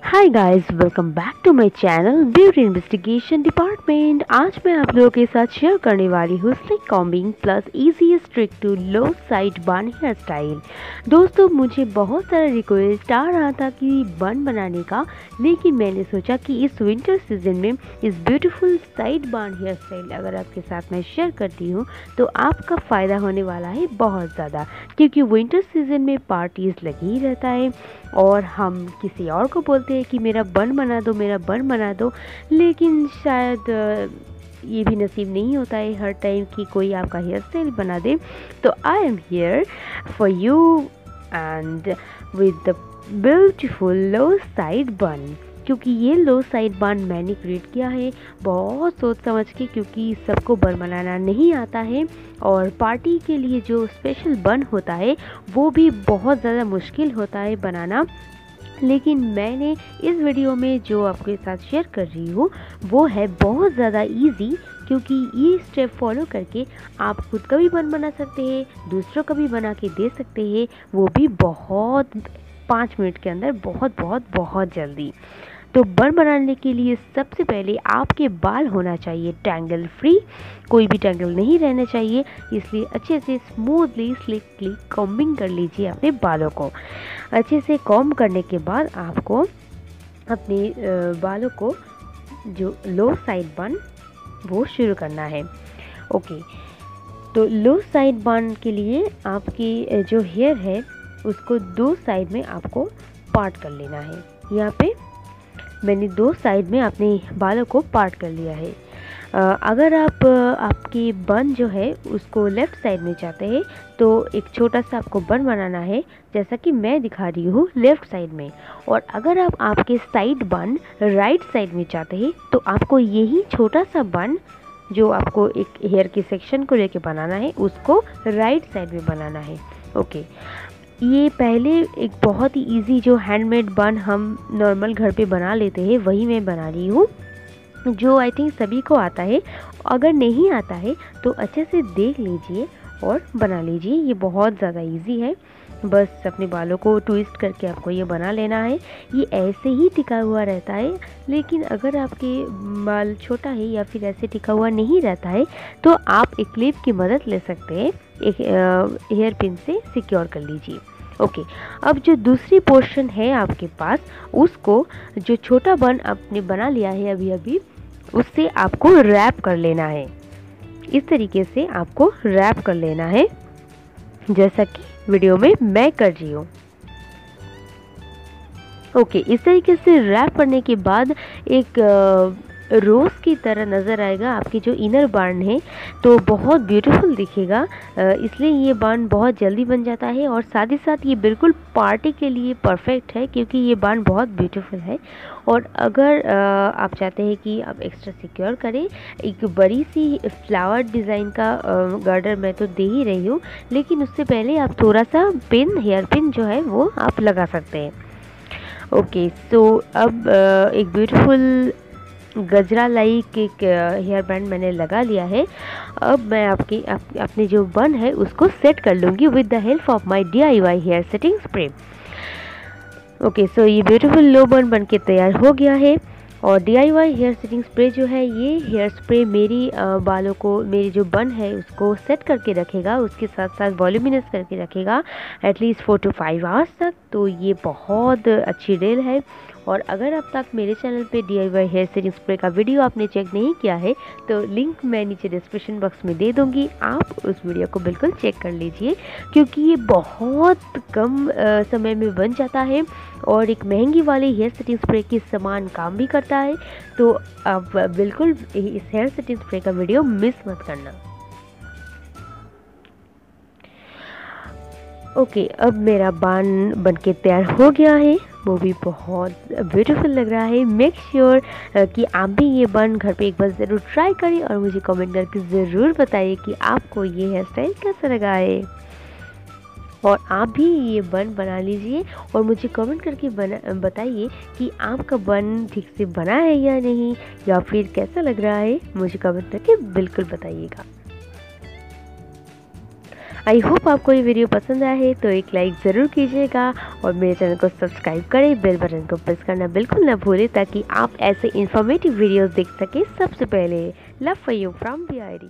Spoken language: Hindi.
Hi guys, welcome back to my channel beauty investigation department. आज मैं आप लोगों के साथ शेयर करने वाली हूँ slick combing plus easiest trick to low side bun hair style. दोस्तों, मुझे बहुत सारा रिक्वेस्ट आ रहा था कि बन बनाने का, लेकिन मैंने सोचा कि इस विंटर सीजन में इस beautiful side bun hair style अगर आपके साथ मैं शेयर करती हूँ तो आपका फ़ायदा होने वाला है बहुत ज़्यादा, क्योंकि विंटर सीजन में पार्टीज़ लगी ही रहता है और हम किसी और को बोलते हैं कि मेरा बन बना दो, मेरा बन बना दो, लेकिन शायद ये भी नसीब नहीं होता है हर टाइम कि कोई आपका हेयर स्टाइल बना दे। तो I am here for you and with the beautiful low side बन, क्योंकि ये लो साइड बन मैंने क्रिएट किया है बहुत सोच समझ के, क्योंकि सबको बन बनाना नहीं आता है और पार्टी के लिए जो स्पेशल बन होता है वो भी बहुत ज़्यादा मुश्किल होता है बनाना। लेकिन मैंने इस वीडियो में जो आपके साथ शेयर कर रही हूँ वो है बहुत ज़्यादा इजी, क्योंकि ये स्टेप फॉलो करके आप खुद का भी बन बना सकते हैं, दूसरों का भी बना के दे सकते हैं, वो भी बहुत 5 मिनट के अंदर, बहुत बहुत बहुत जल्दी। तो बन बनाने के लिए सबसे पहले आपके बाल होना चाहिए टैंगल फ्री, कोई भी टैंगल नहीं रहना चाहिए, इसलिए अच्छे से स्मूथली स्लिकली कॉम्बिंग कर लीजिए अपने बालों को। अच्छे से कॉम्ब करने के बाद आपको अपने बालों को जो लो साइड बन वो शुरू करना है। ओके, तो लो साइड बन के लिए आपकी जो हेयर है उसको 2 साइड में आपको पार्ट कर लेना है। यहाँ पे मैंने 2 साइड में अपने बालों को पार्ट कर लिया है। अगर आप आपकी बन जो है उसको लेफ़्ट साइड में चाहते हैं तो एक छोटा सा आपको बन बनाना है, जैसा कि मैं दिखा रही हूँ लेफ़्ट साइड में। और अगर आप आपके साइड बन राइट साइड में चाहते हैं तो आपको यही छोटा सा बन जो आपको एक हेयर के सेक्शन को लेके बनाना है उसको राइट साइड में बनाना है। ओके, ये पहले एक बहुत ही इजी जो हैंडमेड बन हम नॉर्मल घर पे बना लेते हैं वही मैं बना रही हूँ, जो आई थिंक सभी को आता है। अगर नहीं आता है तो अच्छे से देख लीजिए और बना लीजिए, ये बहुत ज़्यादा इजी है। बस अपने बालों को ट्विस्ट करके आपको ये बना लेना है। ये ऐसे ही टिका हुआ रहता है, लेकिन अगर आपके बाल छोटा है या फिर ऐसे टिका हुआ नहीं रहता है तो आप एक क्लिप की मदद ले सकते हैं, एक हेयर पिन से सिक्योर कर लीजिए। ओके, अब जो दूसरी पोर्शन है आपके पास, उसको जो छोटा बन आपने बना लिया है अभी अभी, उससे आपको रैप कर लेना है। इस तरीके से आपको रैप कर लेना है, जैसा कि वीडियो में मैं कर रही हूँ। ओके, इस तरीके से रैप करने के बाद एक रोज़ की तरह नज़र आएगा आपकी जो इनर बार्न है, तो बहुत ब्यूटीफुल दिखेगा। इसलिए ये बार्न बहुत जल्दी बन जाता है और साथ ही साथ ये बिल्कुल पार्टी के लिए परफेक्ट है, क्योंकि ये बार्न बहुत ब्यूटीफुल है। और अगर आप चाहते हैं कि आप एक्स्ट्रा सिक्योर करें, एक बड़ी सी फ्लावर डिज़ाइन का गार्डर मैं तो दे ही रही हूँ, लेकिन उससे पहले आप थोड़ा सा पिन, हेयर पिन जो है वो आप लगा सकते हैं। ओके, सो अब एक ब्यूटीफुल गजरा लाइक एक हेयर बैंड मैंने लगा लिया है। अब मैं अपने जो बन है उसको सेट कर लूँगी with the help of my DIY hair setting spray. Okay, so ये ब्यूटीफुल लो बन के तैयार हो गया है। और DIY हेयर सेटिंग स्प्रे जो है, ये हेयर स्प्रे मेरी बालों को, मेरी जो बन है उसको सेट करके रखेगा, उसके साथ साथ वॉल्यूमिनस करके रखेगा एटलीस्ट 4 to 5 आवर्स तक। तो ये बहुत अच्छी डील है। और अगर अब तक मेरे चैनल पे DIY हेयर सेटिंग स्प्रे का वीडियो आपने चेक नहीं किया है तो लिंक मैं नीचे डिस्क्रिप्शन बॉक्स में दे दूँगी, आप उस वीडियो को बिल्कुल चेक कर लीजिए, क्योंकि ये बहुत कम समय में बन जाता है और एक महंगी वाले हेयर सेटिंग स्प्रे के समान काम भी करता है। तो आप बिल्कुल इस हेयर सेटिंग स्प्रे का वीडियो मिस मत करना। ओके, अब मेरा बान बनके तैयार हो गया है, वो भी बहुत ब्यूटीफुल लग रहा है। मेक श्योर कि आप भी ये बन घर पे एक बार ज़रूर ट्राई करें और मुझे कमेंट करके ज़रूर बताइए कि आपको ये हेयर स्टाइल कैसा लगा है। और आप भी ये बन बना लीजिए और मुझे कमेंट करके बताइए कि आपका बन ठीक से बना है या नहीं, या फिर कैसा लग रहा है, मुझे कमेंट करके बिल्कुल बताइएगा। आई होप आपको ये वीडियो पसंद आया है तो एक लाइक ज़रूर कीजिएगा और मेरे चैनल को सब्सक्राइब करें, बेल बटन को प्रेस करना बिल्कुल ना भूलें ताकि आप ऐसे इन्फॉर्मेटिव वीडियोस देख सकें सबसे पहले। Love for you from Bihari.